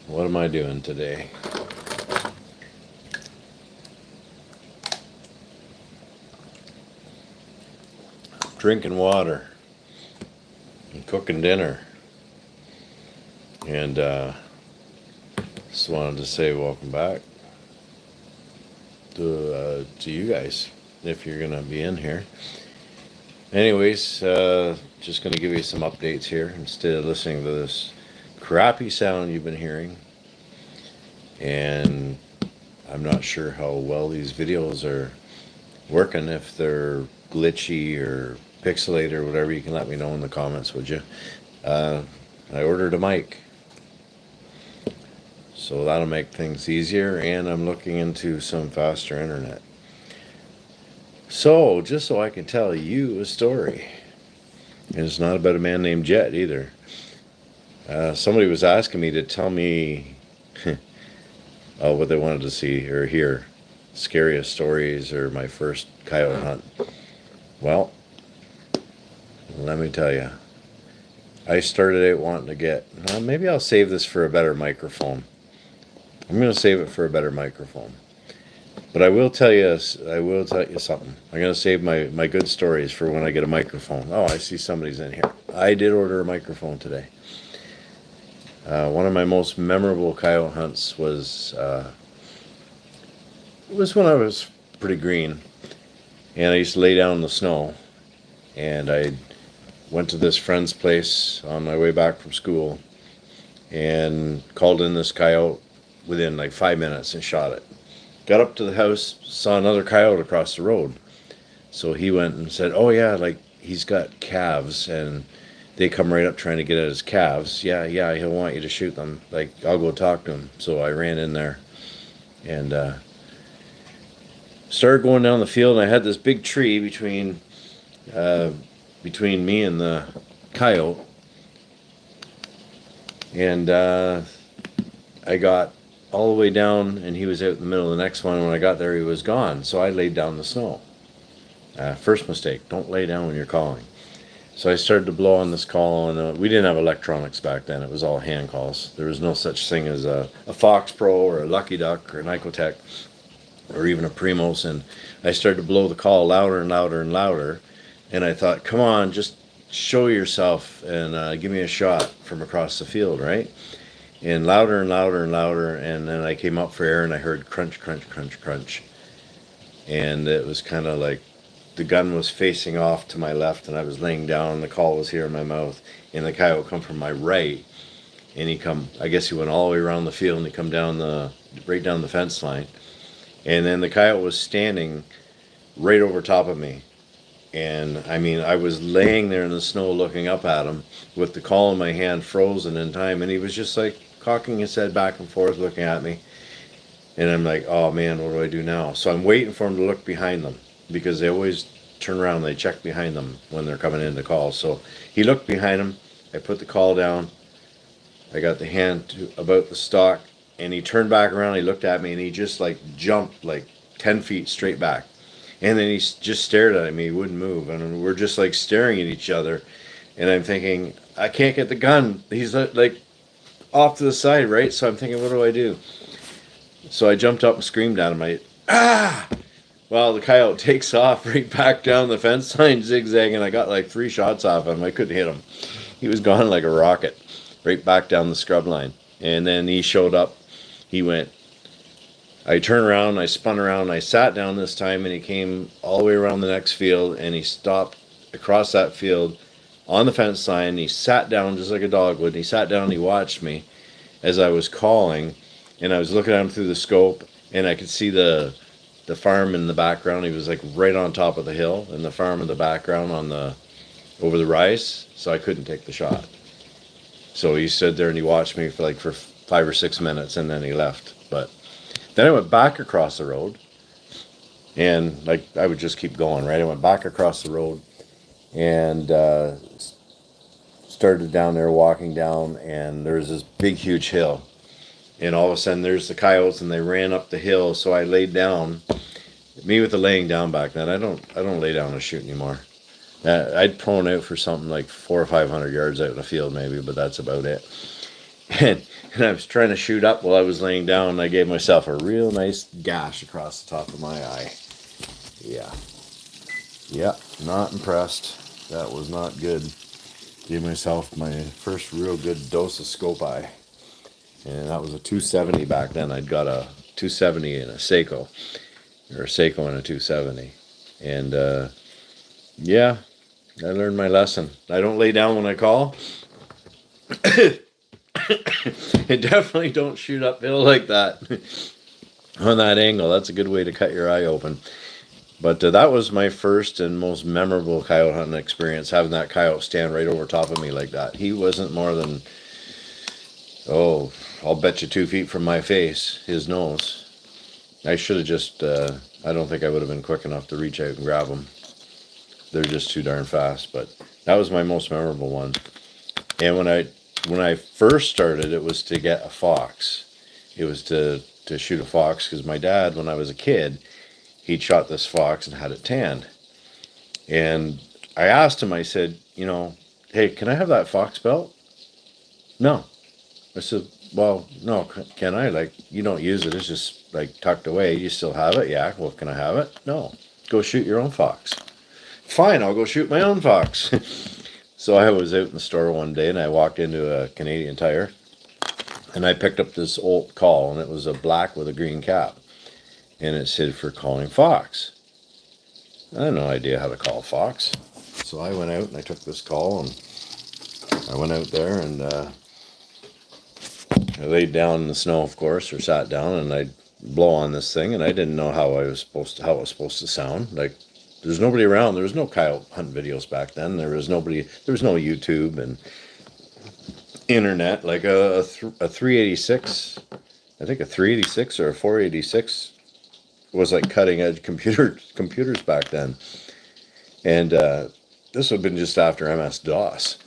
What am I doing today? Drinking water and cooking dinner. And just wanted to say welcome back to you guys if you're gonna be in here. Anyways, just gonna give you some updates here instead of listening to this crappy sound you've been hearing. And I'm not sure how well these videos are working, if they're glitchy or pixelated or whatever. You can let me know in the comments, would you? I ordered a mic, so that'll make things easier, and I'm looking into some faster internet. So, just so I can tell you a story, and it's not about a man named Jet either. Somebody was asking me to tell me what they wanted to see or hear, scariest stories or my first coyote hunt. Well, let me tell you, I started out wanting to get, maybe I'll save this for a better microphone. I'm going to save it for a better microphone. But I will tell you something. I'm going to save my good stories for when I get a microphone. Oh, I see somebody's in here. I did order a microphone today. One of my most memorable coyote hunts was when I was pretty green, and I used to lay down in the snow, and I went to this friend's place on my way back from school and called in this coyote within like 5 minutes and shot it. Got up to the house, saw another coyote across the road. So he went and said, oh yeah, like he's got calves and they come right up trying to get at his calves. Yeah, he'll want you to shoot them. Like, I'll go talk to him. So I ran in there and started going down the field, and I had this big tree between me and the coyote. And I got all the way down, and he was out in the middle of the next one. When I got there, he was gone. So I laid down in the snow. First mistake, don't lay down when you're calling. So I started to blow on this call, and we didn't have electronics back then. It was all hand calls. There was no such thing as a Fox Pro or a Lucky Duck or an Icotec or even a Primos. And I started to blow the call louder and louder and louder. And I thought, come on, just show yourself and give me a shot from across the field, right? And louder and louder and louder. And then I came up for air, and I heard crunch, crunch, crunch, crunch. And it was kind of like the gun was facing off to my left, and I was laying down, and the call was here in my mouth, and the coyote come from my right, and I guess he went all the way around the field, and he come right down the fence line, and then the coyote was standing right over top of me. And I mean, I was laying there in the snow looking up at him with the call in my hand, frozen in time, and he was just like cocking his head back and forth looking at me. And I'm like, oh man, what do I do now? So I'm waiting for him to look behind them, because they always turn around and they check behind them when they're coming in to call. So he looked behind him. I put the call down. I got the hand about the stock, and he turned back around. He looked at me, and he just like jumped like 10 feet straight back. And then he just stared at me. He wouldn't move. And we're just like staring at each other. And I'm thinking, I can't get the gun. He's like off to the side, right? So I'm thinking, what do I do? So I jumped up and screamed at him. Well, the coyote takes off right back down the fence line, zigzagging. I got like 3 shots off him. I couldn't hit him. He was gone like a rocket, right back down the scrub line. And then he showed up. I turned around, I spun around, I sat down this time, and he came all the way around the next field, and he stopped across that field on the fence line. He sat down just like a dog would. He sat down, and he watched me as I was calling, and I was looking at him through the scope, and I could see the farm in the background. He was like right on top of the hill, and the farm in the background over the rise, so I couldn't take the shot. So he stood there and he watched me for 5 or 6 minutes, and then he left. But then I went back across the road, and like I would just keep going, right? I went back across the road and started down there walking down, and there's this big huge hill. And all of a sudden there's the coyotes, and they ran up the hill. So I laid down. Me with the laying down back then, I don't lay down and shoot anymore. I'd prone out for something like 400 or 500 yards out in the field maybe, but that's about it. and I was trying to shoot up while I was laying down, and I gave myself a real nice gash across the top of my eye. Yeah. Yeah, not impressed. That was not good. Gave myself my first real good dose of scope eye. And that was a 270 back then. I'd got a 270 and a Seiko, or a Seiko and a 270. And yeah, I learned my lesson. I don't lay down when I call. And definitely don't shoot uphill like that on that angle. That's a good way to cut your eye open. But that was my first and most memorable coyote hunting experience, having that coyote stand right over top of me like that. He wasn't more than, oh, I'll bet you 2 feet from my face, his nose. I should have just, I don't think I would have been quick enough to reach out and grab them. They're just too darn fast. But that was my most memorable one. And when I first started, it was to get a fox. It was to shoot a fox because my dad, when I was a kid, he'd shot this fox and had it tanned. And I asked him, I said, hey, can I have that fox belt? No. I said, well, no, can I? Like, you don't use it. It's just like tucked away. You still have it? Yeah. Well, can I have it? No. Go shoot your own fox. Fine, I'll go shoot my own fox. So I was out in the store one day and I walked into a Canadian Tire and I picked up this old call, and it was a black with a green cap. And it said for calling fox. I had no idea how to call fox. So I went out and I took this call, and I went out there and I laid down in the snow, of course, or sat down, and I'd blow on this thing, and I didn't know how it was supposed to sound. Like, there's nobody around. There was no coyote hunt videos back then. There was no YouTube and internet. Like a 386, I think a 386 or a 486 was like cutting edge computers back then. And this would have been just after MS-DOS.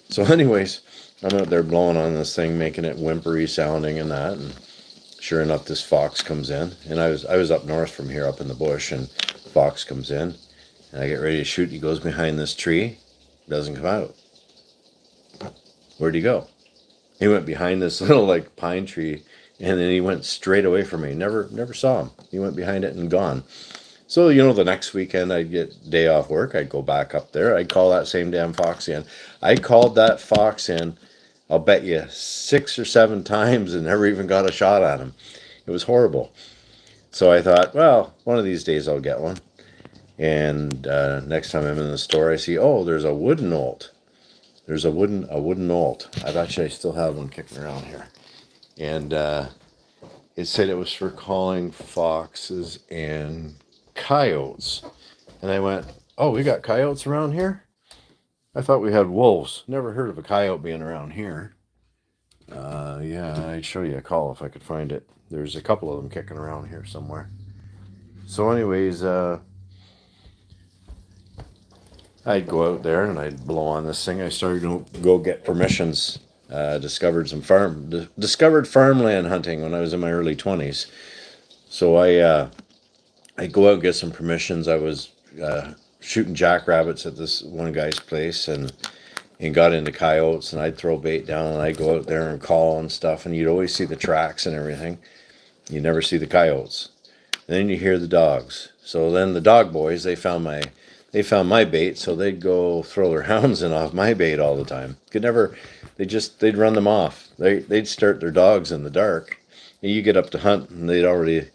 So anyways, I'm out there blowing on this thing, making it whimpery sounding and that, and sure enough, this fox comes in. And I was up north from here, up in the bush, and fox comes in, and I get ready to shoot. He goes behind this tree, doesn't come out. Where'd he go? He went behind this little like pine tree, and then he went straight away from me. Never saw him. He went behind it and gone. So, the next weekend I'd get day off work. I'd go back up there. I'd call that same damn fox in. I called that fox in, I'll bet you 6 or 7 times, and never even got a shot at him. It was horrible. So I thought, well, one of these days I'll get one. And next time I'm in the store, I see, oh, there's a wooden olt. There's a wooden olt. I still have one kicking around here. And it said it was for calling foxes and coyotes. And I went, oh, we got coyotes around here? I thought we had wolves. Never heard of a coyote being around here. Yeah, I'd show you a call if I could find it. There's a couple of them kicking around here somewhere. So anyways, I'd go out there and I'd blow on this thing. I started to go get permissions. Discovered farmland hunting when I was in my early 20s. So I go out and get some permissions. I was shooting jackrabbits at this one guy's place, and got into coyotes, and I'd throw bait down, and I'd go out there and call and stuff, and you'd always see the tracks and everything. You never see the coyotes. And then you hear the dogs. So then the dog boys, they found my bait, so they'd go throw their hounds in off my bait all the time. They'd run them off. They'd start their dogs in the dark. And you get up to hunt, and they'd already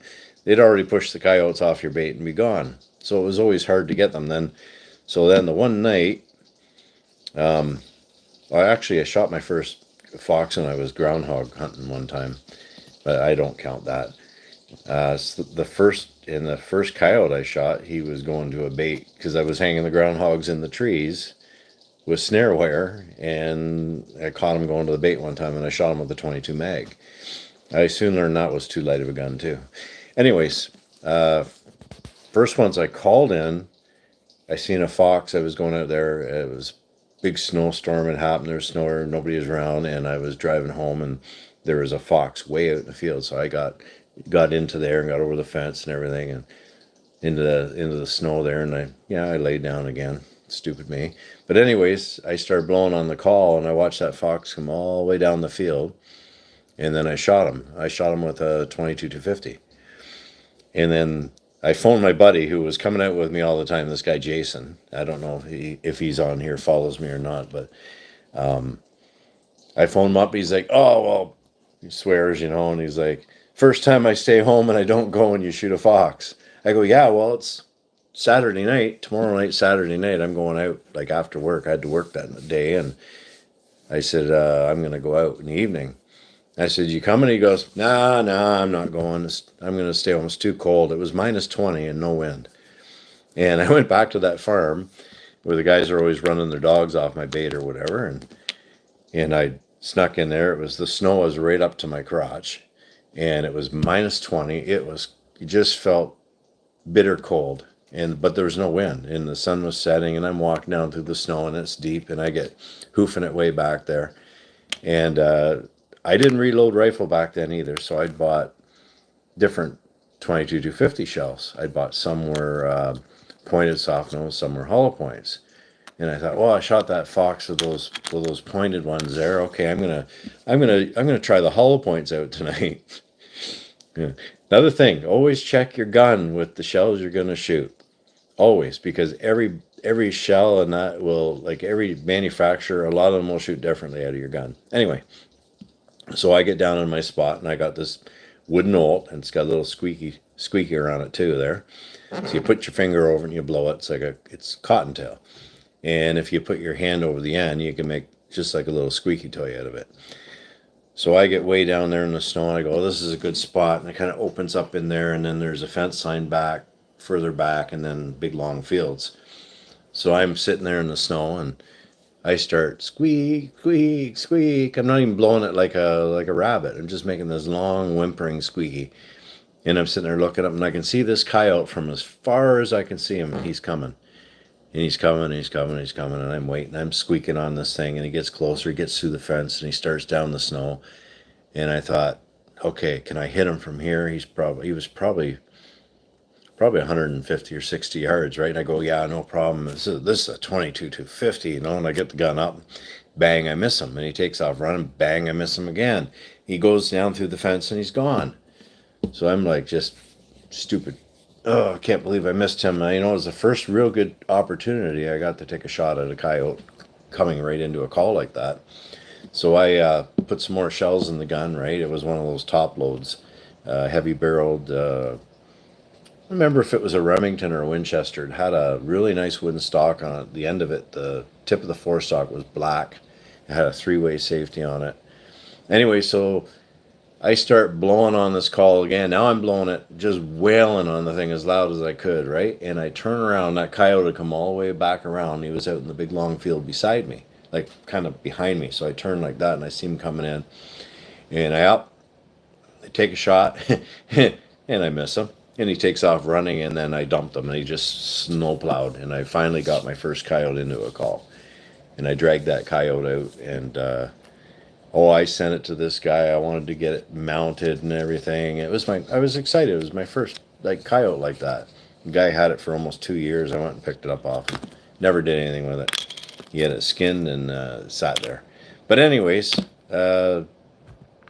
pushed the coyotes off your bait and be gone. So it was always hard to get them then. So then the one night, I shot my first fox when I was groundhog hunting one time, but I don't count that. So the first coyote I shot, he was going to a bait because I was hanging the groundhogs in the trees with snare wire, and I caught him going to the bait one time, and I shot him with a 22 mag. I soon learned that was too light of a gun too. Anyways, first ones I called in, I seen a fox. I was going out there. It was big snowstorm had happened. There was snow, nobody was around, and I was driving home, and there was a fox way out in the field. So I got into there and got over the fence and everything, and into the snow there, and I laid down again. Stupid me. But anyways, I started blowing on the call, and I watched that fox come all the way down the field, and then I shot him. I shot him with a 22-250. And then I phoned my buddy who was coming out with me all the time, this guy Jason. I don't know if he's on here, follows me or not, but I phoned him up. He's like, oh, well, he swears, and he's like, first time I stay home and I don't go and you shoot a fox. I go, yeah, well, it's Saturday night, tomorrow night, Saturday night. I'm going out like after work. I had to work that day. And I said, I'm going to go out in the evening. I said, you coming? He goes, nah, I'm not going. I'm going to stay home. It's too cold. It was -20 and no wind. And I went back to that farm where the guys are always running their dogs off my bait or whatever. And I snuck in there. The snow was right up to my crotch. And it was -20. It just felt bitter cold. But there was no wind. And the sun was setting. And I'm walking down through the snow and it's deep. And I get hoofing it way back there. And I didn't reload rifle back then either, so I'd bought different 22-250 shells. I'd bought some were pointed soft nose, some were hollow points, and I thought, well, I shot that fox with those pointed ones there. Okay, I'm gonna try the hollow points out tonight. Yeah. Another thing, always check your gun with the shells you're gonna shoot, always, because every shell and that will, like every manufacturer, a lot of them will shoot differently out of your gun. Anyway. So I get down in my spot and I got this wooden olt and it's got a little squeaky around it too there. So you put your finger over and you blow it. It's cottontail. And if you put your hand over the end, you can make just like a little squeaky toy out of it. So I get way down there in the snow and I go, oh, this is a good spot. And it kind of opens up in there and then there's a fence line further back and then big long fields. So I'm sitting there in the snow and I start squeak, squeak, squeak. I'm not even blowing it like a rabbit. I'm just making this long whimpering squeaky. And I'm sitting there looking up and I can see this coyote from as far as I can see him. And he's coming. And he's coming, and he's coming, and he's coming. And I'm waiting. I'm squeaking on this thing. And he gets closer. He gets through the fence and he starts down the snow. And I thought, okay, can I hit him from here? He was probably 150 or 60 yards, right? And I go, yeah, no problem. This is a 22-250, and I get the gun up, bang, I miss him. And he takes off running, bang, I miss him again. He goes down through the fence and he's gone. So I'm like, just stupid. Oh, I can't believe I missed him. It was the first real good opportunity I got to take a shot at a coyote coming right into a call like that. So I put some more shells in the gun, right? It was one of those top loads, heavy barreled, I remember if it was a Remington or a Winchester. It had a really nice wooden stock on it. The end of it, the tip of the forestock was black. It had a three-way safety on it. Anyway, so I start blowing on this call again. Now I'm blowing it, just wailing on the thing as loud as I could, right? And I turn around, that coyote had come all the way back around. He was out in the big long field beside me, like kind of behind me. So I turn like that and I see him coming in. And I take a shot and I miss him. And he takes off running, and then I dumped him, and he just snowplowed. And I finally got my first coyote into a call. And I dragged that coyote out, and I sent it to this guy. I wanted to get it mounted and everything. I was excited. It was my first coyote like that. The guy had it for almost 2 years. I went and picked it up off him. Never did anything with it. He had it skinned and sat there. But anyways,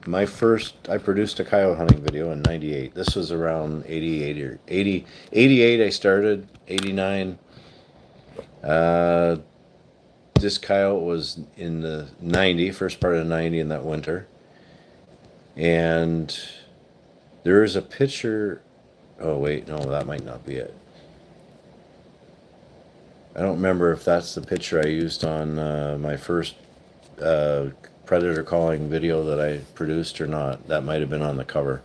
I produced a coyote hunting video in 98. This was around 88 or 80, 88 I started, 89. This coyote was in the first part of 90 in that winter. And there is a picture. Oh, wait, no, that might not be it. I don't remember if that's the picture I used on my first predator calling video that I produced or not. That might have been on the cover.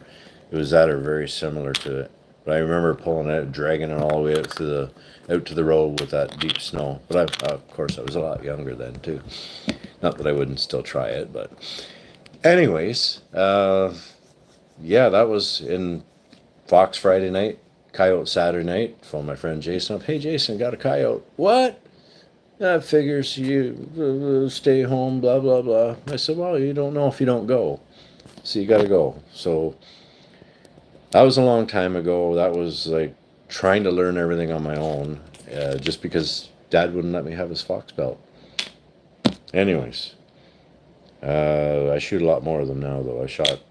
It was that or very similar to it. But I remember pulling it, dragging it all the way out to the road with that deep snow. But of course, I was a lot younger then too. Not that I wouldn't still try it, but anyways, yeah, that was in Fox Friday night, Coyote Saturday night. Phone my friend Jason up. Hey, Jason, got a coyote. What? That figures you stay home, blah, blah, blah. I said, well, you don't know if you don't go. So you got to go. So that was a long time ago. That was like trying to learn everything on my own. Just because Dad wouldn't let me have his fox belt. Anyways, I shoot a lot more of them now, though.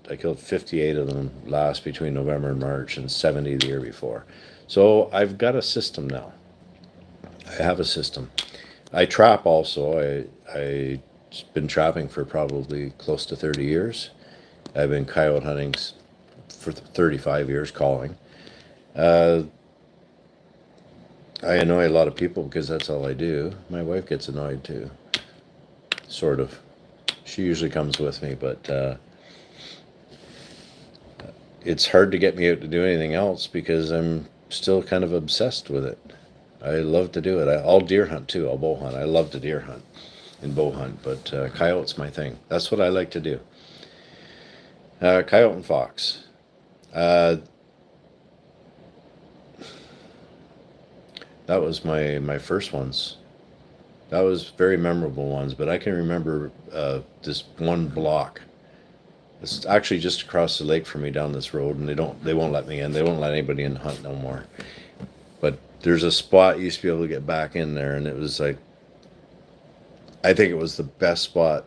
I killed 58 of them last between November and March, and 70 the year before. So I've got a system now. I have a system. I trap also. I've been trapping for probably close to 30 years. I've been coyote hunting for 35 years, calling. Uh, I annoy a lot of people because that's all I do. My wife gets annoyed too, sort of. She usually comes with me, but it's hard to get me out to do anything else because I'm still kind of obsessed with it. I love to do it. I'll deer hunt too. I'll bow hunt. I love to deer hunt and bow hunt, but coyote's my thing. That's what I like to do. Coyote and fox. Uh, that was my first ones. That was very memorable ones, but I can remember this one block. It's actually just across the lake from me down this road, and they won't let me in. They won't let anybody in to hunt no more. But there's a spot you used to be able to get back in there, and it was like, I think it was the best spot,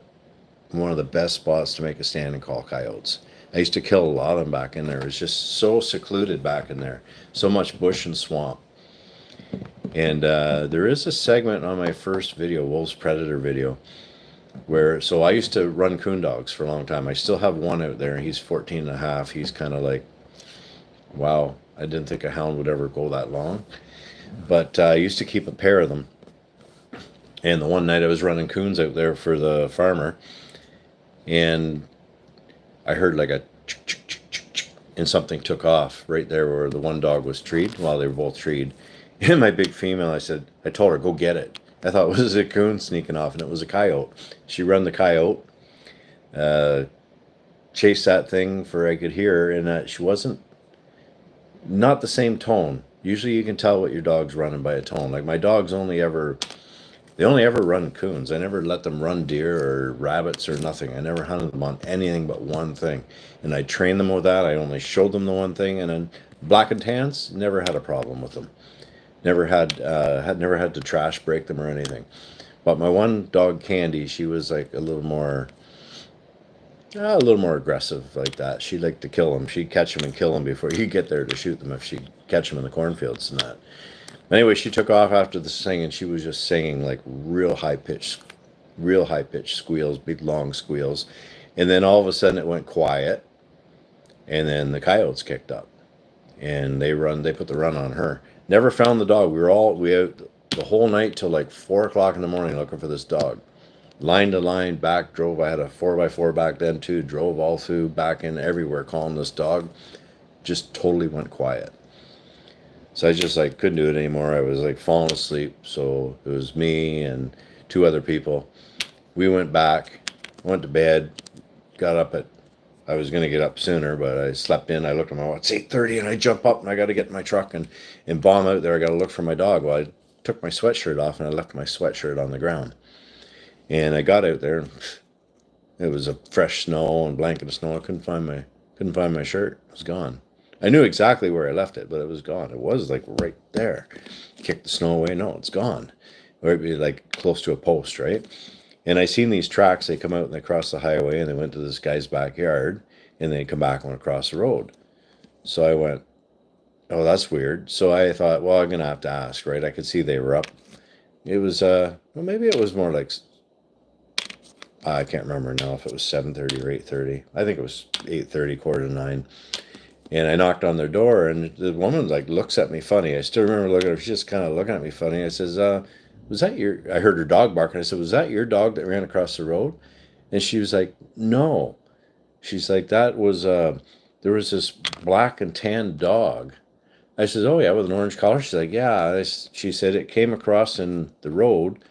one of the best spots to make a stand and call coyotes. I used to kill a lot of them back in there. It was just so secluded back in there, so much bush and swamp. And there is a segment on my first video, Wolves Predator video, where, so I used to run coon dogs for a long time. I still have one out there, and he's 14 and a half. He's kind of like, wow, I didn't think a hound would ever go that long. But I used to keep a pair of them. And the one night I was running coons out there for the farmer, and I heard like a and something took off right there where the one dog was treed while they were both treed. And my big female, I told her, go get it. I thought it was a coon sneaking off, and it was a coyote. She run the coyote, chased that thing for I could hear her, and she wasn't, not the same tone. Usually you can tell what your dog's running by a tone. Like my dogs they only ever run coons. I never let them run deer or rabbits or nothing. I never hunted them on anything but one thing. And I trained them with that. I only showed them the one thing. And then black and tans, never had a problem with them. Never had to trash break them or anything. But my one dog, Candy, she was like a little more aggressive like that. She liked to kill them. She'd catch them and kill them before you get there to shoot them if she'd catch them in the cornfields and that. Anyway, she took off after the singing, and she was just singing like real high pitched squeals, big long squeals. And then all of a sudden it went quiet, and then the coyotes kicked up, and they put the run on her. Never found the dog. We out the whole night till like 4 o'clock in the morning looking for this dog. Line to line, back, drove. I had a 4x4 back then too. Drove all through, back in, everywhere, calling this dog. Just totally went quiet. So I just like couldn't do it anymore. I was like falling asleep. So it was me and 2 other people. We went back, went to bed, got up I was going to get up sooner, but I slept in. I looked at my watch, it's 8:30, and I jump up and I got to get in my truck and bomb out there. I got to look for my dog. Well, I took my sweatshirt off and I left my sweatshirt on the ground. And I got out there, and it was a fresh snow and blanket of snow. I couldn't find my shirt. It was gone. I knew exactly where I left it, but it was gone. It was like right there. Kicked the snow away. No, it's gone. Or it'd be like close to a post, right? And I seen these tracks. They come out and they cross the highway, and they went to this guy's backyard, and they come back and went across the road. So I went, oh, that's weird. So I thought, well, I'm gonna have to ask, right? I could see they were up. It was well, maybe it was more like, I can't remember now if it was 7:30 or 8:30. I think it was 8:30, 8:45. And I knocked on their door, and the woman like looks at me funny. I still remember looking at her. She's just kind of looking at me funny. I says, was that your, I heard her dog barking. I said, was that your dog that ran across the road? And she was like, no. She's like, that was, there was this black and tan dog. I says, oh yeah, with an orange collar? She's like, yeah. She said it came across in the road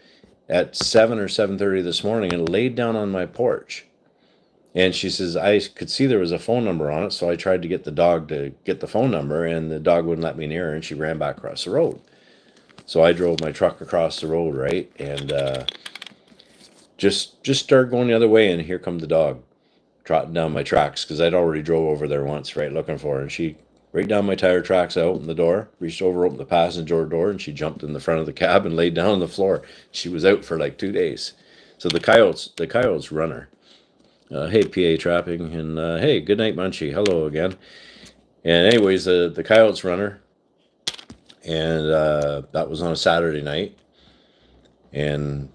at 7 or 7:30 this morning and laid down on my porch. And she says, I could see there was a phone number on it, so I tried to get the dog to get the phone number, and the dog wouldn't let me near her, and she ran back across the road. So I drove my truck across the road, right, and just started going the other way, and here come the dog trotting down my tracks, because I'd already drove over there once, right, looking for her, and she right down my tire tracks. I opened the door, reached over, opened the passenger door, and she jumped in the front of the cab and laid down on the floor. She was out for like 2 days. So the coyotes run her. Hey, PA trapping, and hey, good night, Munchie. Hello again. And anyways, the coyotes run her, and that was on a Saturday night, and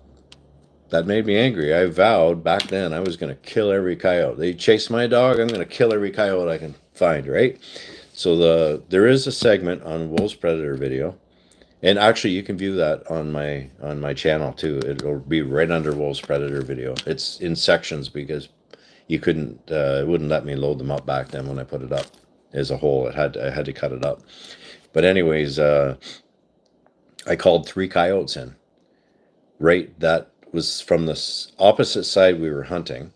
that made me angry. I vowed back then I was going to kill every coyote. They chase my dog, I'm going to kill every coyote I can find, right? So there is a segment on Wolves Predator video, and actually you can view that on my channel too. It'll be right under Wolves Predator video. It's in sections because you couldn't it wouldn't let me load them up back then when I put it up as a whole. I had to cut it up. But anyways, I called 3 coyotes in. Right, that was from the opposite side we were hunting.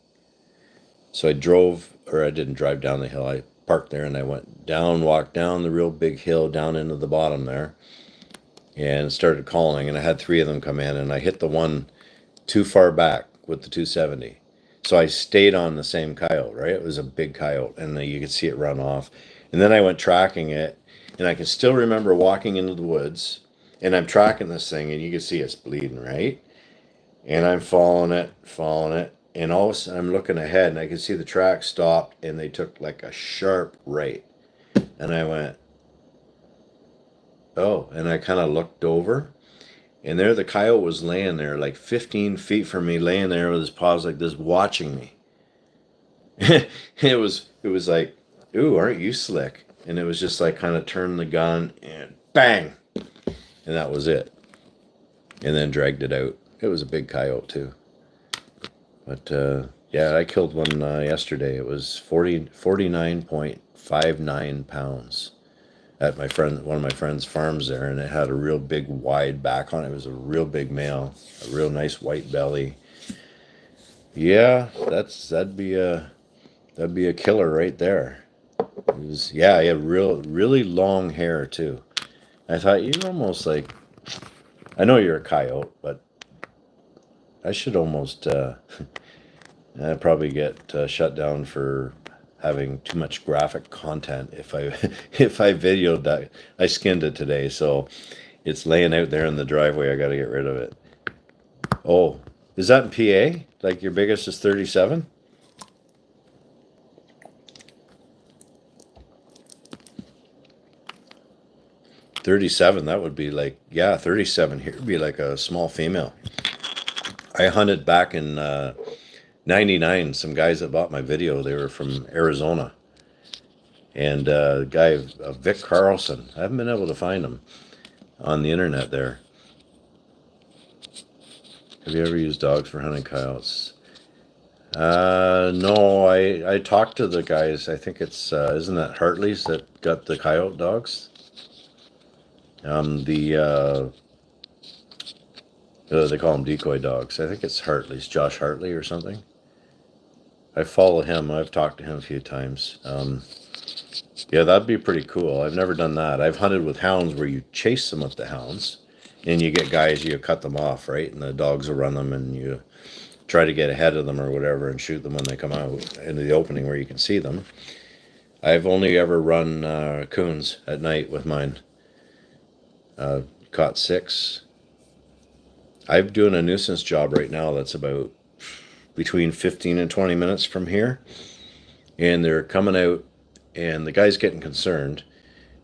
So I drove, or I didn't drive down the hill. I parked there and I went down, walked down the real big hill down into the bottom there, and started calling. And I had 3 of them come in, and I hit the one too far back with the 270. So I stayed on the same coyote, right? It was a big coyote, and you could see it run off. And then I went tracking it, and I can still remember walking into the woods, and I'm tracking this thing, and you can see it's bleeding, right? And I'm following it, and all of a sudden I'm looking ahead, and I can see the track stopped, and they took like a sharp right. And I went, oh, and I kind of looked over, and there the coyote was laying there, like 15 feet from me, laying there with his paws like this, watching me. It was like, ooh, aren't you slick? And it was just like kind of turn the gun and bang, and that was it. And then dragged it out. It was a big coyote too. But yeah, I killed one yesterday. It was 49.59 pounds at one of my friend's farms there, and it had a real big wide back on it. It was a real big male, a real nice white belly. Yeah, that'd be a killer right there. It was, yeah, he had really long hair too. I thought you're almost like, I know you're a coyote, but I should almost I'd probably get shut down for having too much graphic content if I if I videoed that. I skinned it today, so it's laying out there in the driveway. I got to get rid of it. Oh, is that in PA? Like your biggest is 37? $37, that would be like, yeah, 37 here would be like a small female. I hunted back in 99. Some guys that bought my video, they were from Arizona. And guy, Vic Carlson, I haven't been able to find him on the internet there. Have you ever used dogs for hunting coyotes? No, I talked to the guys. I think it's, isn't that Hartley's that got the coyote dogs? They call them decoy dogs. I think it's Hartley's, Josh Hartley or something. I follow him. I've talked to him a few times. Yeah, that'd be pretty cool. I've never done that. I've hunted with hounds where you chase them with the hounds, and you get guys, you cut them off, right? And the dogs will run them, and you try to get ahead of them or whatever and shoot them when they come out into the opening where you can see them. I've only ever run coons at night with mine. Caught 6. I'm doing a nuisance job right now that's about between 15 and 20 minutes from here, and they're coming out, and the guy's getting concerned,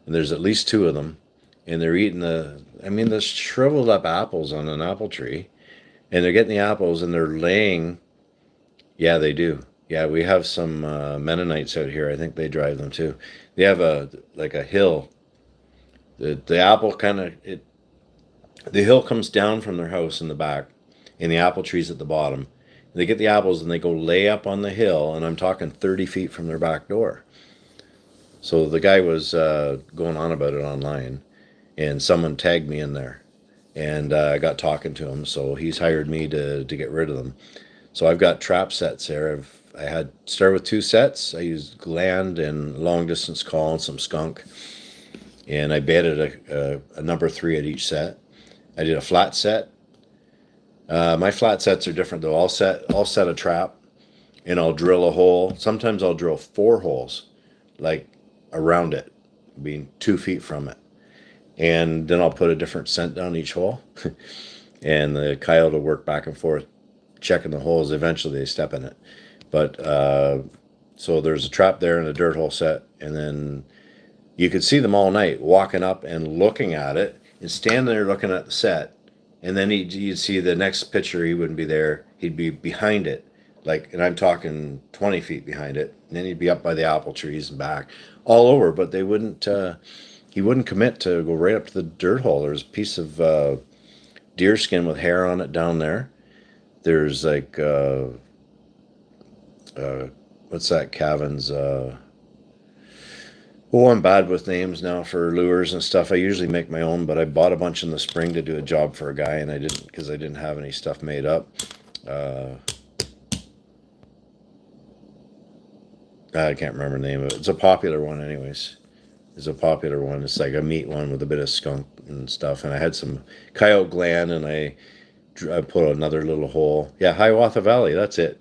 and there's at least 2 of them, and they're eating the shriveled up apples on an apple tree, and they're getting the apples, and they're laying. Yeah, they do. Yeah, we have some Mennonites out here. I think they drive them too. They have a hill. The apple the hill comes down from their house in the back, and the apple tree's at the bottom. They get the apples and they go lay up on the hill, and I'm talking 30 feet from their back door. So the guy was going on about it online, and someone tagged me in there, and I got talking to him. So he's hired me to get rid of them. So I've got trap sets there. I had started with 2 sets. I used gland and long distance call and some skunk, and I baited a number 3 at each set. I did a flat set. My flat sets are different though. I'll set a trap, and I'll drill a hole. Sometimes I'll drill 4 holes, like around it, being 2 feet from it. And then I'll put a different scent down each hole. And the coyote will work back and forth, checking the holes. Eventually they step in it. But so there's a trap there and a dirt hole set. And then you could see them all night walking up and looking at it and standing there looking at the set. And then you'd see the next picture, he wouldn't be there. He'd be behind it. Like, and I'm talking 20 feet behind it. And then he'd be up by the apple trees and back all over, but they wouldn't, he wouldn't commit to go right up to the dirt hole. There's a piece of deer skin with hair on it down there. There's like, what's that Cavan's, oh, I'm bad with names now for lures and stuff. I usually make my own, but I bought a bunch in the spring to do a job for a guy, and I didn't because I didn't have any stuff made up. I can't remember the name of it. It's a popular one, anyways. It's a popular one. It's like a meat one with a bit of skunk and stuff. And I had some coyote gland, and I put another little hole. Yeah, Hiawatha Valley. That's it.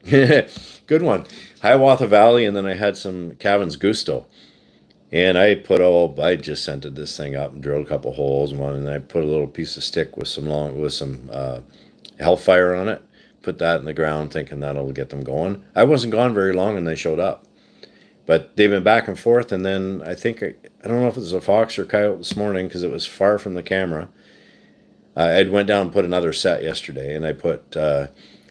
Good one. Hiawatha Valley, and then I had some Cavan's Gusto. And I just scented this thing up and drilled a couple holes in one, and I put a little piece of stick with some hellfire on it. Put that in the ground, thinking that'll get them going. I wasn't gone very long, and they showed up. But they've been back and forth, and then I think I don't know if it was a fox or coyote this morning because it was far from the camera. I went down and put another set yesterday, and I put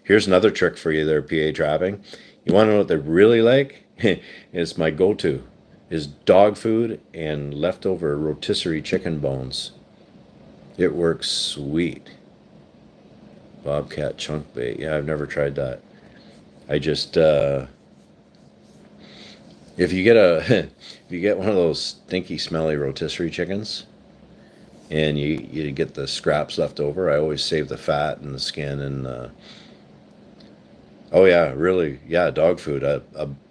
here's another trick for you there, PA trapping. You want to know what they really like? It's my go-to. Is dog food and leftover rotisserie chicken bones. It works sweet. Bobcat chunk bait. Yeah, I've never tried that. I just if you get if you get one of those stinky, smelly rotisserie chickens, and you get the scraps left over, I always save the fat and the skin and. Oh yeah, really? Yeah, dog food.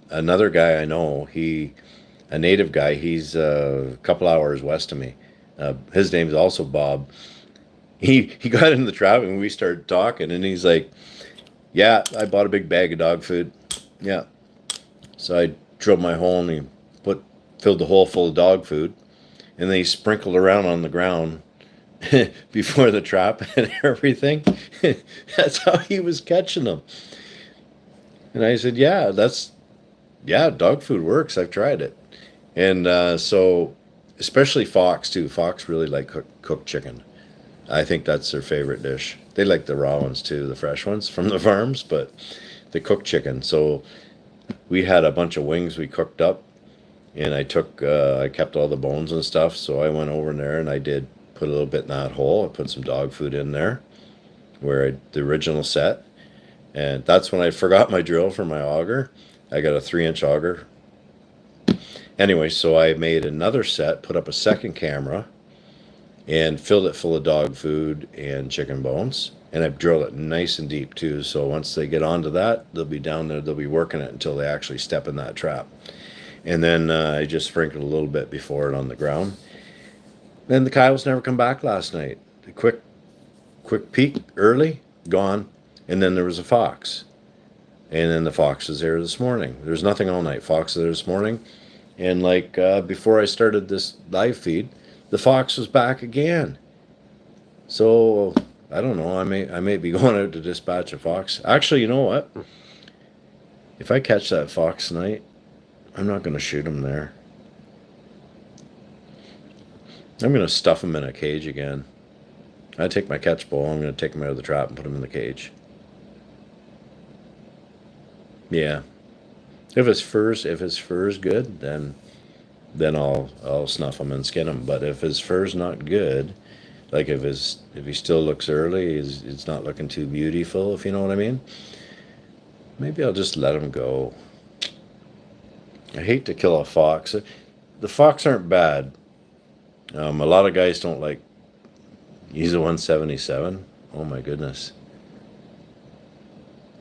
Another guy I know, a native guy. He's a couple hours west of me. His name's also Bob. He got in the trap and we started talking, and he's like, "Yeah, I bought a big bag of dog food." Yeah, so I drilled my hole and filled the hole full of dog food, and then he sprinkled around on the ground before the trap and everything. That's how he was catching them. And I said, "Yeah, dog food works. I've tried it." And so, especially fox too. Fox really like cooked chicken. I think that's their favorite dish. They like the raw ones too, the fresh ones from the farms, but the cooked chicken. So we had a bunch of wings we cooked up, and I kept all the bones and stuff. So I went over in there and I did put a little bit in that hole. I put some dog food in there, the original set, and that's when I forgot my drill for my auger. I got a 3-inch auger. Anyway, so I made another set, put up a second camera, and filled it full of dog food and chicken bones. And I've drilled it nice and deep too, so once they get onto that, they'll be down there, they'll be working it until they actually step in that trap. And then I just sprinkled a little bit before it on the ground. Then the coyotes never come back last night. A quick peek, early, gone. And then there was a fox. And then the fox was there this morning. There's nothing all night. Fox was there this morning. And like before I started this live feed, the fox was back again. So I don't know. I may be going out to dispatch a fox. Actually, you know what? If I catch that fox tonight, I'm not going to shoot him there. I'm going to stuff him in a cage again. I take my catch pole. I'm going to take him out of the trap and put him in the cage. Yeah. If his fur's good, then I'll snuff him and skin him. But if his fur's not good, like if he still looks early, it's not looking too beautiful, if you know what I mean, maybe I'll just let him go. I hate to kill a fox. The fox aren't bad. A lot of guys don't like. He's a 177. Oh my goodness.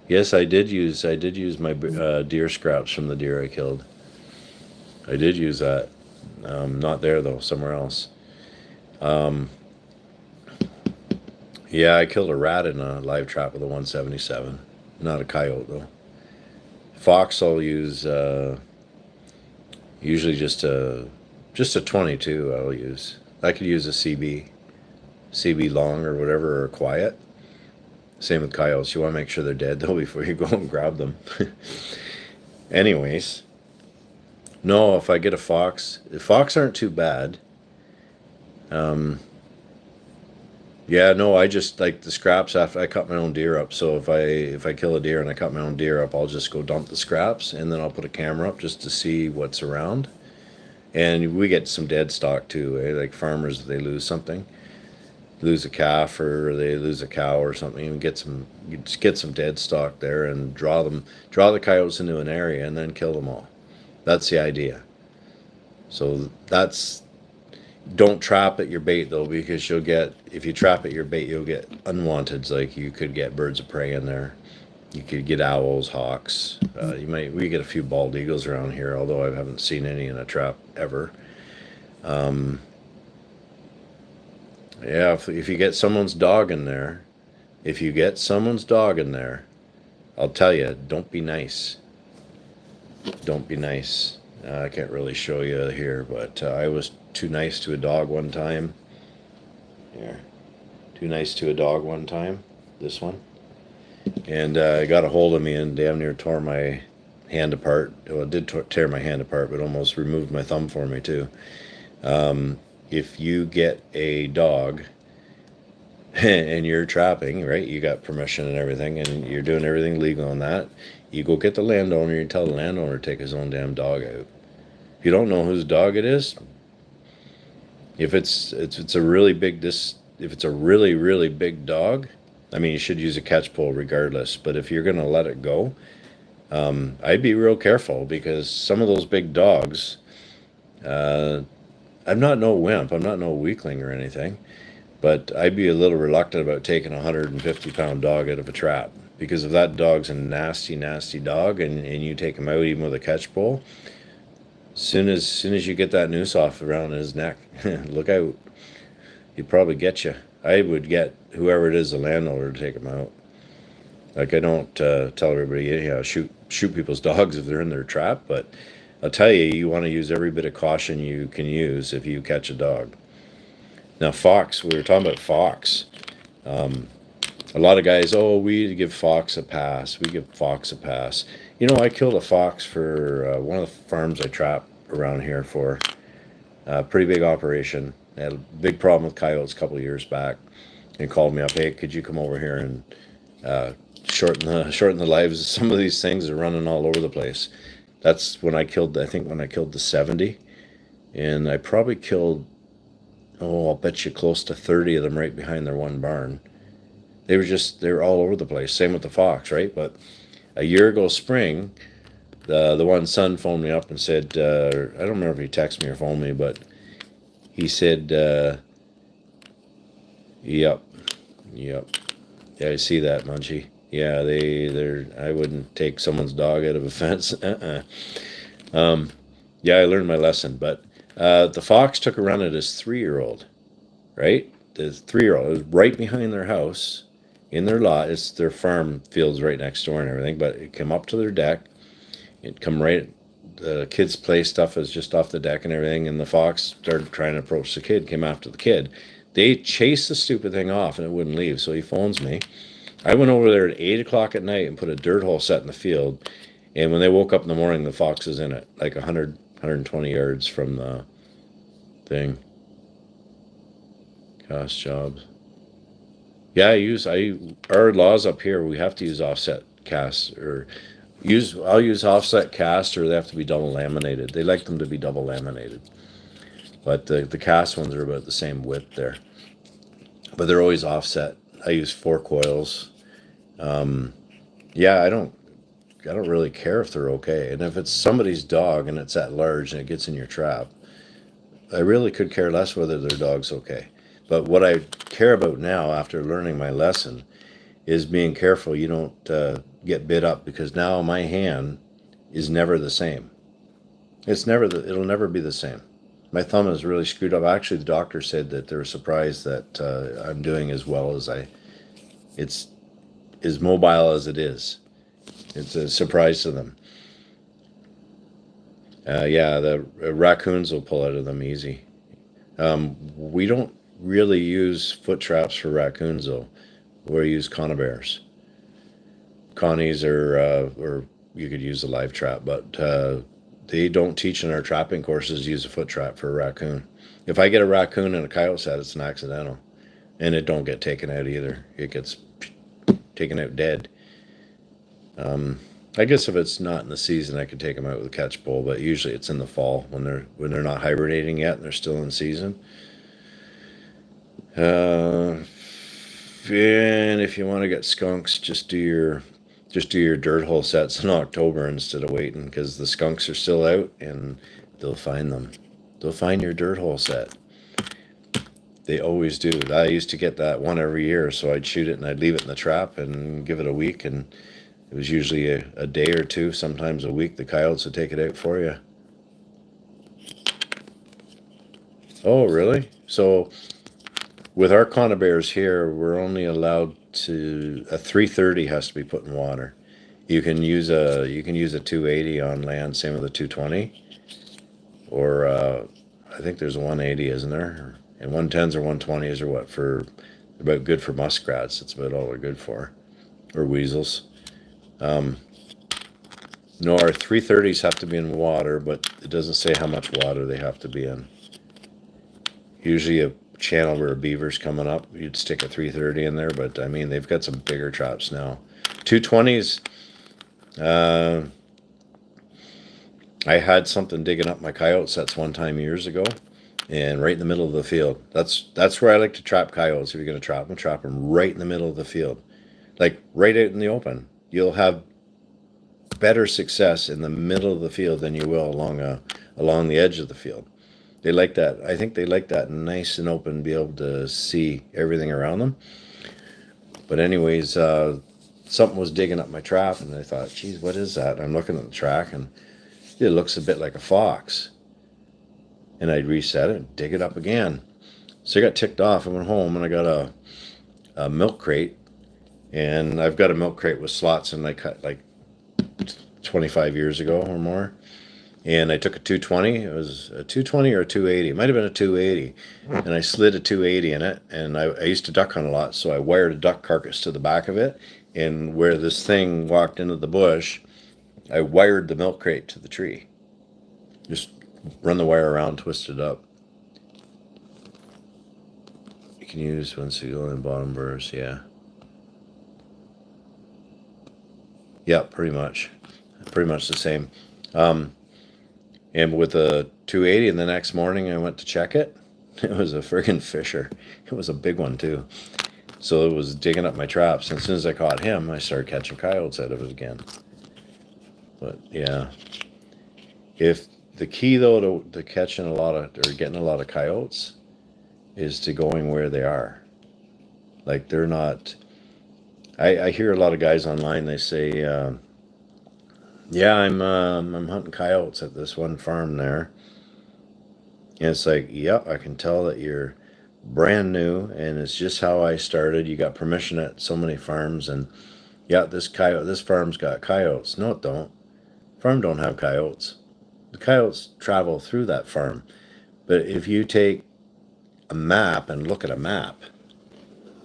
Yes, I did use my deer scraps from the deer I killed. I did use that. Not there though, somewhere else. Yeah, I killed a rat in a live trap with a 177. Not a coyote though. Fox I'll use usually just to Just a 22 I'll use. I could use a CB long or whatever, or quiet. Same with coyotes. You want to make sure they're dead though before you go and grab them. Anyways, no, if I get a fox, the fox aren't too bad. Um, yeah, no, I just like the scraps after I cut my own deer up. So if I kill a deer and I cut my own deer up, I'll just go dump the scraps and then I'll put a camera up just to see what's around. And we get some dead stock too, eh? Like farmers, they lose something, lose a calf or they lose a cow or something, and you just get some dead stock there and draw the coyotes into an area and then kill them all. That's the idea. So that's don't trap at your bait though, because you'll get if you trap at your bait, you'll get unwanteds. Like you could get birds of prey in there. You could get owls, hawks. We get a few bald eagles around here, although I haven't seen any in a trap ever. Um, yeah, if you get someone's dog in there, if you get someone's dog in there, I'll tell you, don't be nice. Don't be nice. I can't really show you here, but I was too nice to a dog one time. Here, too nice to a dog one time. This one, and it got a hold of me and damn near tore my hand apart. Well, it did tear my hand apart, but almost removed my thumb for me too. Um, if you get a dog and you're trapping, right? You got permission and everything, and you're doing everything legal on that. You go get the landowner. You tell the landowner to take his own damn dog out. If you don't know whose dog it is, if it's a really big if it's a really big dog, I mean you should use a catch pole regardless. But if you're gonna let it go, I'd be real careful because some of those big dogs. Uh, I'm not no wimp. I'm not no weakling or anything. But I'd be a little reluctant about taking a 150-pound dog out of a trap because if that dog's a nasty dog and you take him out even with a catch pole, soon as you get that noose off around his neck, look out. He'd probably get you. I would get whoever it is, the landowner, to take him out. Like I don't tell everybody, shoot people's dogs if they're in their trap, but I'll tell you, you want to use every bit of caution you can use if you catch a dog. Now, fox, we were talking about fox. Um, a lot of guys, oh, we give fox a pass. We give fox a pass. You know, I killed a fox for one of the farms I trap around here for a pretty big operation. I had a big problem with coyotes a couple of years back and called me up, hey, could you come over here and uh, shorten the lives of some of these things that are running all over the place. That's when I killed, I think when I killed the 70, and I probably killed, oh, I'll bet you close to 30 of them right behind their one barn. They were all over the place. Same with the fox, right? But a year ago spring, the one son phoned me up and said, I don't remember if he texted me or phoned me, but he said, yep, yeah, I see that, Munchie. Yeah, they're. I wouldn't take someone's dog out of a fence. Yeah, I learned my lesson. But the fox took a run at his 3-year-old. Right, the 3-year-old. It was right behind their house, in their lot. It's their farm fields right next door and everything. But it came up to their deck. It come right. The kids' play stuff is just off the deck and everything. And the fox started trying to approach the kid. Came after the kid. They chased the stupid thing off and it wouldn't leave. So he phones me. I went over there at 8 o'clock at night and put a dirt hole set in the field. And when they woke up in the morning, the fox was in it, like 120 yards from the thing. Cost jobs. Yeah, our laws up here, we have to use offset cast I'll use offset cast, or they have to be double laminated. They like them to be double laminated. But the cast ones are about the same width there. But they're always offset. I use 4 coils. Yeah, I don't really care if they're okay. And if it's somebody's dog and it's at large and it gets in your trap, I really could care less whether their dog's okay. But what I care about now, after learning my lesson, is being careful you don't get bit up, because now my hand is never the same. It'll never be the same. My thumb is really screwed up. Actually, the doctor said that they were surprised that I'm doing as well as it's as mobile as it is. It's a surprise to them. Yeah, the raccoons will pull out of them easy. We don't really use foot traps for raccoons though. We use conibears. Connies or you could use a live trap, but they don't teach in our trapping courses to use a foot trap for a raccoon. If I get a raccoon and a coyote set, it's an accidental, and it don't get taken out either. It gets taken out dead. I guess if it's not in the season, I could take them out with a catch pole, but usually it's in the fall when they're not hibernating yet and they're still in season. Uh, and if you want to get skunks, just do your dirt hole sets in October instead of waiting because the skunks are still out and they'll find them. They'll find your dirt hole set. They always do. I used to get that one every year, so I'd shoot it and I'd leave it in the trap and give it a week, and it was usually a day or two, sometimes a week. The coyotes would take it out for you. Oh, really? So with our conibears here, we're only allowed to a 330 has to be put in water. You can use a 280 on land, same with a 220, or I think there's a 180, isn't there? And 110s or 120s are what for about good for muskrats. That's about all they're good for, or weasels. Um, no, our 330s have to be in water, but it doesn't say how much water they have to be in. Usually a channel where a beaver's coming up, you'd stick a 330 in there, but I mean they've got some bigger traps now. 220s. Uh, I had something digging up my coyote sets one time years ago, and right in the middle of the field. That's where I like to trap coyotes. If you're going to trap them right in the middle of the field, like right out in the open. You'll have better success in the middle of the field than you will along the edge of the field. They like that. I think they like that nice and open, be able to see everything around them. But anyways, something was digging up my trap, and I thought, geez, what is that? And I'm looking at the track, and it looks a bit like a fox. And I'd reset it and dig it up again. So I got ticked off. I went home and I got a milk crate, and I've got a milk crate with slots, and I cut like 25 years ago or more. And I took a 220. It was a 220 or a 280. It might have been a 280. And I slid a 280 in it. And I used to duck hunt a lot, so I wired a duck carcass to the back of it. And where this thing walked into the bush, I wired the milk crate to the tree. Just run the wire around, twist it up. You can use one seal and bottom burrs, yeah. Yeah, pretty much. Pretty much the same. Um, and with a 280, and the next morning I went to check it. It was a friggin' fisher. It was a big one too. So it was digging up my traps. And as soon as I caught him, I started catching coyotes out of it again. But yeah, if the key though to catching a lot of or getting a lot of coyotes is to going where they are. Like they're not. I hear a lot of guys online. They say, "Yeah, I'm hunting coyotes at this one farm there." And it's like, "Yep, I can tell that you're brand new, and it's just how I started. You got permission at so many farms, and yeah, this farm's got coyotes. No, it don't. Farm don't have coyotes. The coyotes travel through that farm. But if you take a map and look at a map,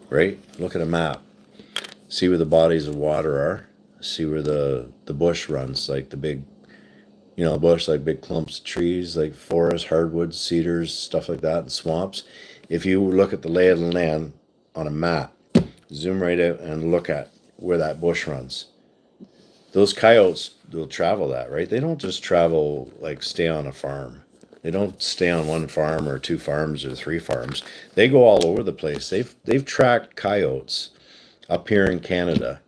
right? Look at a map. See where the bodies of water are. See where the bush runs, like the big, bush, like big clumps of trees, like forests, hardwoods, cedars, stuff like that, and swamps. If you look at the lay of the land on a map, zoom right out and look at where that bush runs. Those coyotes will travel that, right? They don't just travel like stay on a farm. They don't stay on one farm or two farms or three farms. They go all over the place. They've tracked coyotes up here in Canada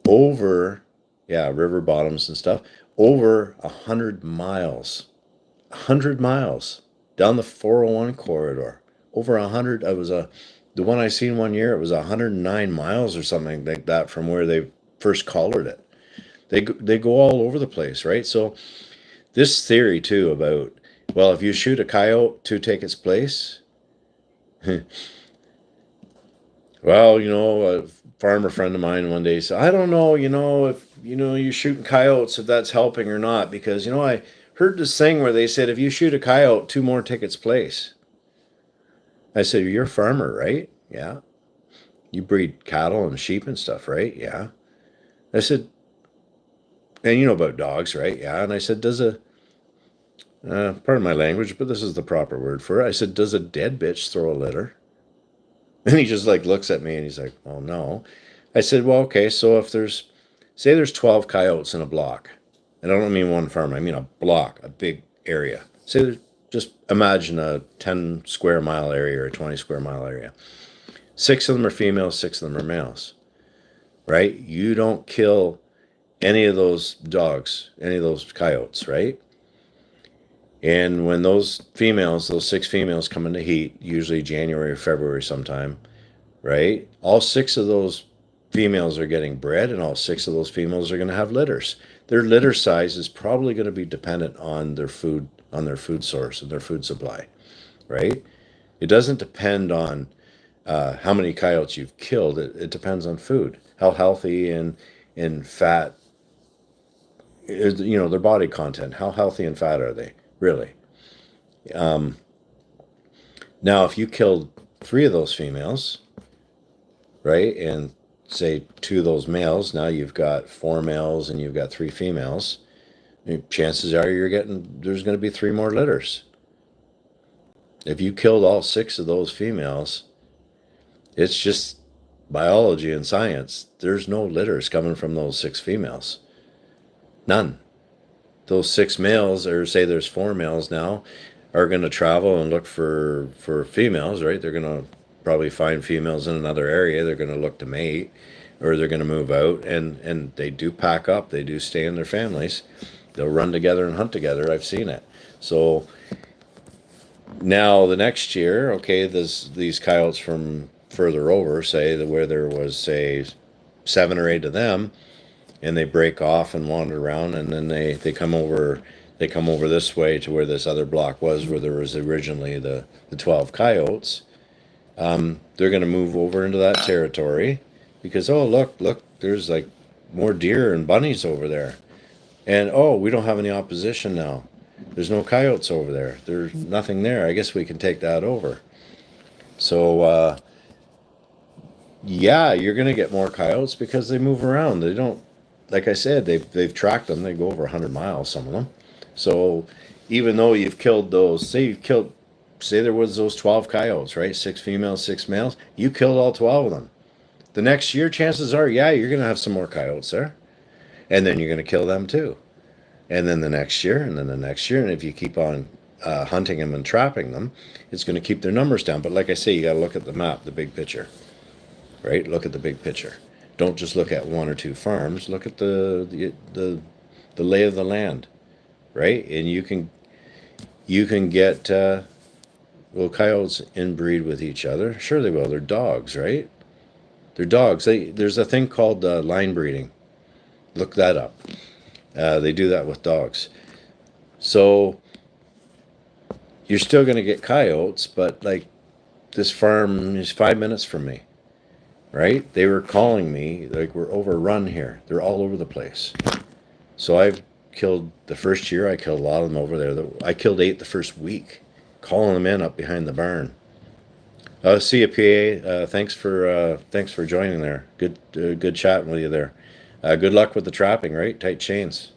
over, yeah, river bottoms and stuff, over 100 miles. 100 miles down the 401 corridor. Over 100. The one I seen one year. It was 109 miles or something like that from where they first collared it. They go all over the place, right? So this theory too about, well, if you shoot a coyote to take its place, well, farmer friend of mine one day said, I don't know, if you're shooting coyotes, if that's helping or not, because I heard this thing where they said if you shoot a coyote, two more tickets place. I said, you're a farmer, right? Yeah. You breed cattle and sheep and stuff, right? Yeah. I said, and you know about dogs, right? Yeah. And I said, pardon my language, but this is the proper word for it. I said, does a dead bitch throw a litter? And he just like looks at me and he's like, oh no. I said, well, okay, so if say there's 12 coyotes in a block, and I don't mean one farm, I mean a block, a big area. Just imagine a 10 square mile area or a 20 square mile area. 6 of them are females, 6 of them are males, right? You don't kill any of those dogs, any of those coyotes, right? And when those 6 females come into heat, usually January or February sometime, right? All 6 of those females are getting bred, and all 6 of those females are going to have litters. Their litter size is probably going to be dependent on their food source and their food supply, right? It doesn't depend on how many coyotes you've killed. It depends on food, how healthy and fat is, their body content. How healthy and fat are they, really? Now, if you killed 3 of those females, right, and say 2 of those males, now you've got 4 males and you've got 3 females. Chances are there's going to be 3 more litters. If you killed all 6 of those females, it's just biology and science. There's no litters coming from those 6 females. None. Those 6 males, or say there's 4 males now, are going to travel and look for females, right? They're going to probably find females in another area. They're going to look to mate, or they're going to move out, and they do pack up. They do stay in their families. They'll run together and hunt together. I've seen it. So now the next year, okay, these coyotes from further over, say where there was, say, 7 or 8 of them, and they break off and wander around, and then they come over this way to where this other block was, where there was originally the 12 coyotes. They're going to move over into that territory because, oh, look, there's like more deer and bunnies over there. And, oh, we don't have any opposition now. There's no coyotes over there. There's nothing there. I guess we can take that over. So, yeah, you're going to get more coyotes because they move around. They don't, like I said, they've tracked them. They go over 100 miles, some of them. So even though you've killed those, say there was those 12 coyotes, right? 6 females, 6 males. You killed all 12 of them. The next year, chances are, yeah, you're going to have some more coyotes there. And then you're going to kill them too. And then the next year, and then the next year. And if you keep on hunting them and trapping them, it's going to keep their numbers down. But like I say, you got to look at the map, the big picture, right? Look at the big picture. Don't just look at 1 or 2 farms. Look at the lay of the land, right? And you can get will coyotes inbreed with each other? Sure they will. They're dogs, right? They're dogs. There's a thing called line breeding. Look that up. They do that with dogs. So you're still going to get coyotes, but like this farm is 5 minutes from me, right? They were calling me like we're overrun here. They're all over the place. So I've killed the first year. I killed a lot of them over there. I killed 8 the first week, calling them in up behind the barn. See you, PA. Thanks for joining there. Good chatting with you there. Good luck with the trapping, right? Tight chains.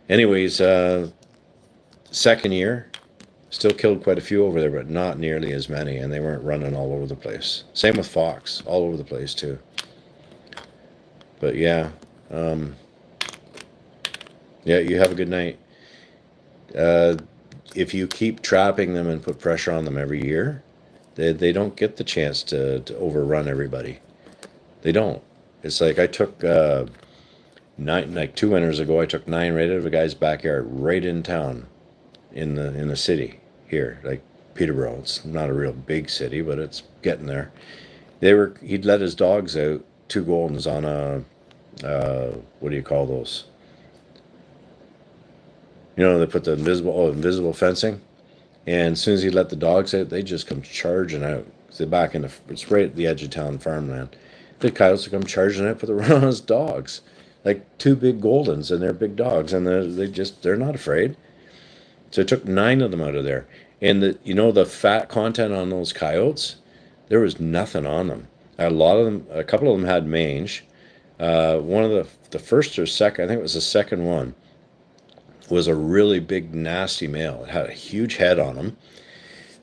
Anyways, second year, still killed quite a few over there, but not nearly as many, and they weren't running all over the place. Same with fox, all over the place too. But yeah, yeah, you have a good night. If you keep trapping them and put pressure on them every year, they don't get the chance to overrun everybody. They don't. It's like I took 9, like 2 winters ago, I took 9 right out of a guy's backyard, right in town, in the city here, like Peterborough. It's not a real big city, but it's getting there. He'd let his dogs out, 2 Goldens on a what do you call those? They put the invisible fencing, and as soon as he let the dogs out, they just come charging out. They're back it's right at the edge of town, farmland. The coyotes would come charging out, put the run on his dogs, like two big Goldens, and they're big dogs, and they're not afraid. So it took 9 of them out of there, and the fat content on those coyotes, there was nothing on them. A lot of them, a couple of them had mange. One of the first or second, I think it was the second one, was a really big nasty male. It had a huge head on him.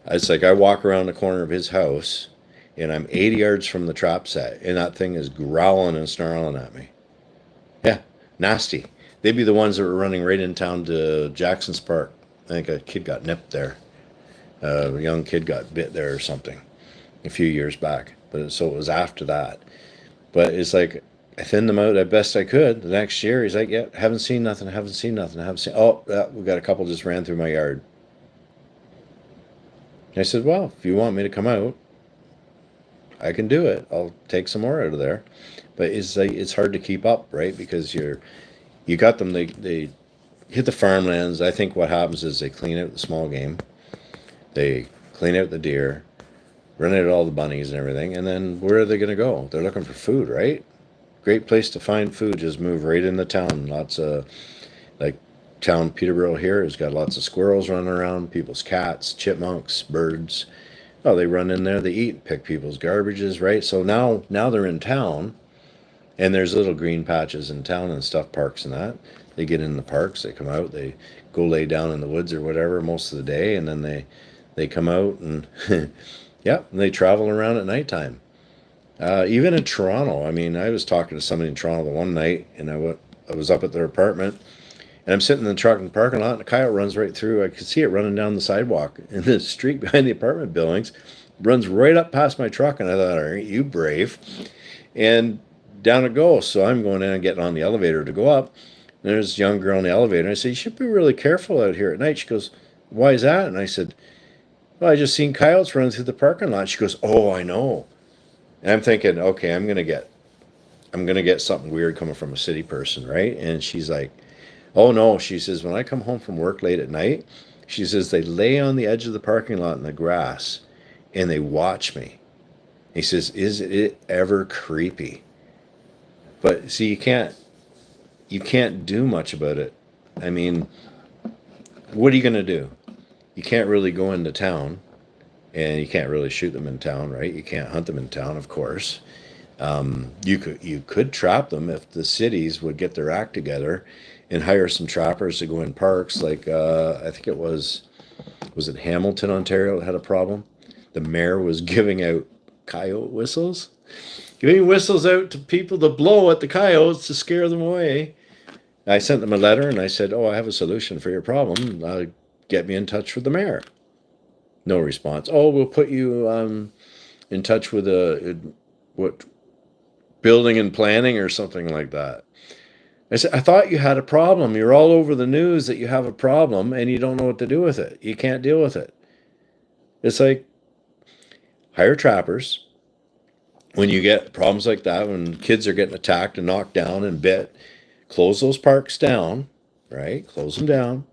It's like I walk around the corner of his house, and I'm 80 yards from the trap set, and that thing is growling and snarling at me. Yeah, nasty. They'd be the ones that were running right in town to Jackson's Park. I think a kid got nipped there. A young kid got bit there or something a few years back. But so it was after that. But it's like I thinned them out as best I could. The next year, he's like, "Yeah, haven't seen nothing. Haven't seen nothing. Haven't seen." Oh, yeah, we got a couple just ran through my yard. And I said, "Well, if you want me to come out, I can do it. I'll take some more out of there." But it's like it's hard to keep up, right? Because you got them. They hit the farmlands. I think what happens is they clean out the small game. They clean out the deer, run out all the bunnies and everything, and then where are they going to go? They're looking for food, right? Great place to find food. Just move right into town. Lots of like town Peterborough here has got lots of squirrels running around, people's cats, chipmunks, birds. Oh, they run in there, they eat, pick people's garbages, right? So now they're in town, and there's little green patches in town and stuff, parks and that. They get in the parks, they come out, they go lay down in the woods or whatever most of the day, and then they come out and yeah, and they travel around at nighttime. Even in Toronto, I mean, I was talking to somebody in Toronto the one night, and I was up at their apartment, and I'm sitting in the truck in the parking lot, and a coyote runs right through. I could see it running down the sidewalk in the street behind the apartment buildings, runs right up past my truck, and I thought, aren't you brave? And down it goes. So I'm going in and getting on the elevator to go up. And there's this young girl in the elevator, and I said, "You should be really careful out here at night." She goes, "Why is that?" And I said, "Well, I just seen coyotes running through the parking lot." She goes, "Oh, I know." And I'm thinking, okay, I'm gonna get something weird coming from a city person, right? And she's like, "Oh no," she says, "when I come home from work late at night," she says, "they lay on the edge of the parking lot in the grass and they watch me." He says, "Is it ever creepy?" But see, you can't do much about it. I mean, what are you gonna do? You can't really go into town, and you can't really shoot them in town, right? You can't hunt them in town, of course. You could trap them if the cities would get their act together and hire some trappers to go in parks. Like I think was it Hamilton, Ontario, that had a problem. The mayor was giving out coyote whistles, giving whistles out to people to blow at the coyotes to scare them away. I sent them a letter and I said, "Oh, I have a solution for your problem. Get me in touch with the mayor." No response. "Oh, we'll put you in touch with what building and planning or something like that." I said, "I thought you had a problem. You're all over the news that you have a problem and you don't know what to do with it. You can't deal with it." It's like hire trappers. When you get problems like that, when kids are getting attacked and knocked down and bit, close those parks down, right? Close them down.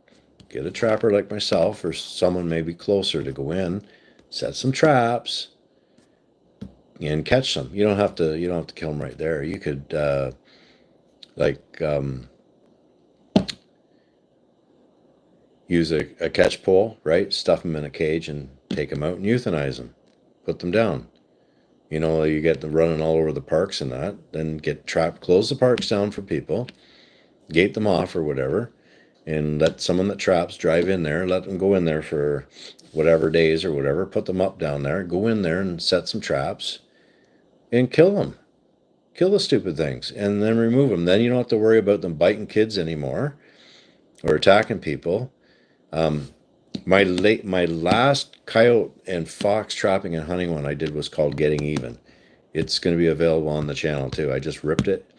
Get a trapper like myself or someone maybe closer to go in, set some traps, and catch them. You don't have to kill them right there. You could like use a catch pole, right? Stuff them in a cage and take them out and euthanize them. Put them down. You get them running all over the parks and that. Then get trapped, close the parks down for people, gate them off or whatever, and let someone that traps drive in there. Let them go in there for whatever days or whatever. Put them up down there. Go in there and set some traps and kill them. Kill the stupid things and then remove them. Then you don't have to worry about them biting kids anymore or attacking people. Um, my last coyote and fox trapping and hunting one I did was called Getting Even. It's going to be available on the channel too. I just ripped it.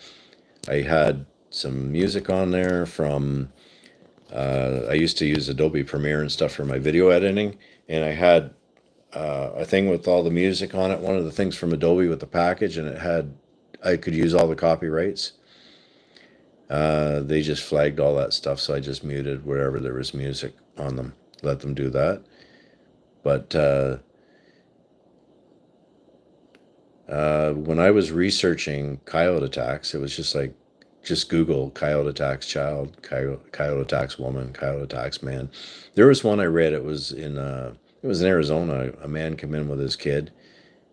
I had some music on there from I used to use Adobe Premiere and stuff for my video editing, and I had a thing with all the music on it. One of the things from Adobe with the package, and I could use all the copyrights. They just flagged all that stuff, so I just muted wherever there was music on them. Let them do that. But When I was researching coyote attacks, it was just Google coyote attacks child, coyote attacks woman, coyote attacks man. There was one I read. It was in Arizona. A man came in with his kid,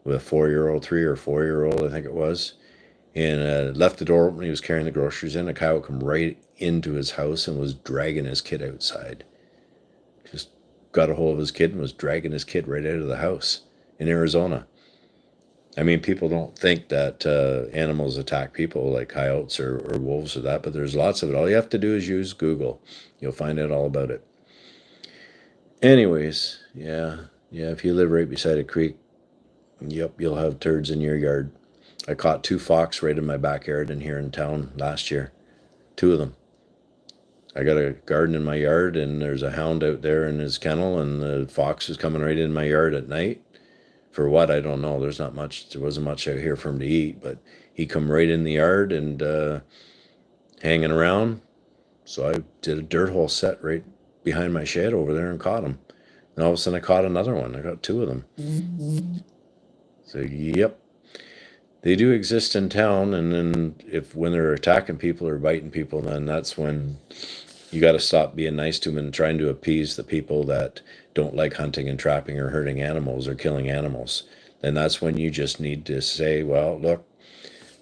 with a 4 year old, 3 or 4 year old, I think it was, and left the door open. He was carrying the groceries in. A coyote come right into his house and was dragging his kid outside. Just got a hold of his kid and was dragging his kid right out of the house in Arizona. I mean, people don't think that animals attack people like coyotes or wolves or that, but there's lots of it. All you have to do is use Google. You'll find out all about it. Anyways, yeah, if you live right beside a creek, yep, you'll have turds in your yard. I caught 2 fox right in my backyard in here in town last year. 2 of them. I got a garden in my yard, and there's a hound out there in his kennel, and the fox is coming right in my yard at night. For what, I don't know. There's not much. There wasn't much out here for him to eat, but he come right in the yard and hanging around. So I did a dirt hole set right behind my shed over there and caught him. And all of a sudden, I caught another one. I got 2 of them. So yep, they do exist in town. And then if when they're attacking people or biting people, then that's when you got to stop being nice to them and trying to appease the people that don't like hunting and trapping or hurting animals or killing animals. Then that's when you just need to say, well, look,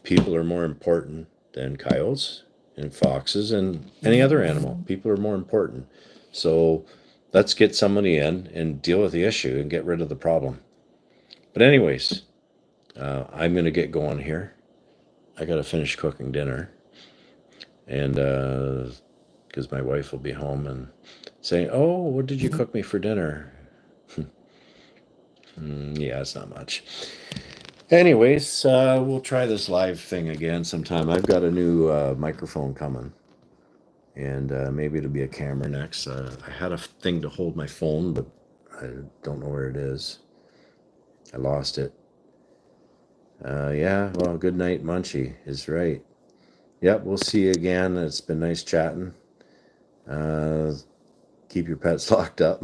people are more important than coyotes and foxes and any other animal. People are more important. So let's get somebody in and deal with the issue and get rid of the problem. But anyways, I'm going to get going here. I got to finish cooking dinner. And because my wife will be home and saying, "Oh, what did you cook me for dinner?" Yeah, it's not much. Anyways, we'll try this live thing again sometime. I've got a new microphone coming, and maybe it'll be a camera next. I had a thing to hold my phone, but I don't know where it is. I lost it. Yeah, well, good night, Munchie is right. Yep, we'll see you again. It's been nice chatting. Keep your pets locked up.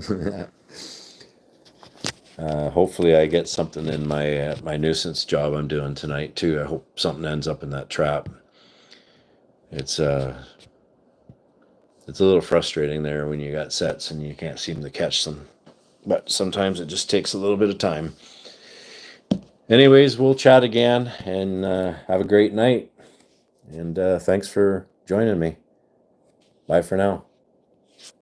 Hopefully, I get something in my nuisance job I'm doing tonight too. I hope something ends up in that trap. It's it's a little frustrating there when you got sets and you can't seem to catch them. But sometimes it just takes a little bit of time. Anyways, we'll chat again and have a great night. And thanks for joining me. Bye for now.